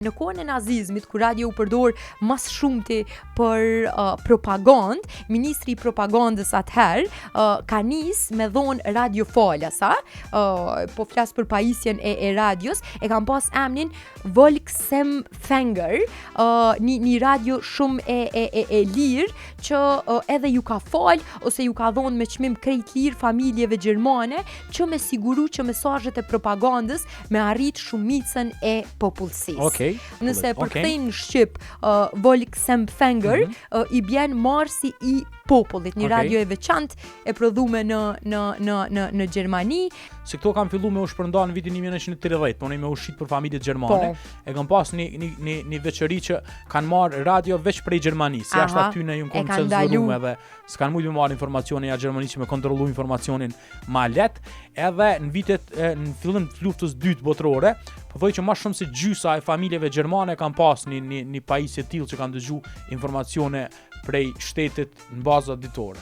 Në kohën e nazizmit, kur radio u përdor mas shumti për propagandë, ministri i propagandës atëherë ka nis me dhonë radio falasa, po flas për pajisjen e radios, e kanë pas emrin Volksempfänger, një radio shumë e lirë që edhe ju ka fal ose ju ka dhonë me çmim krejt lirë familjeve gjermane që me siguru që mesazhet e propagandës me arrit shumicën e popullsisë. Nëse përkthejmë në shqip Volksempfänger, i bjen marsi i popullit, një radio e veçantë e prodhume në Gjermani. Se këto kanë fillu me u shpërnda në vitin 1930, po ne me u shit për familjet gjermane. E kanë pas një veçëri që kanë marrë radio veç prej Gjermanisë. Jashtë aty ne ju kanë cenzuruar edhe s'kan mujtë me marrë informacionin ja Gjermanisë që me kontrollu informacionin ma lehtë. Edhe në vitet në fillim të luftës dytë botërore, po që më shumë se gjysa e familjeve gjermane kanë pas një pajisje tillë që kanë dëgju informacione prej shtetit në bazë ditore.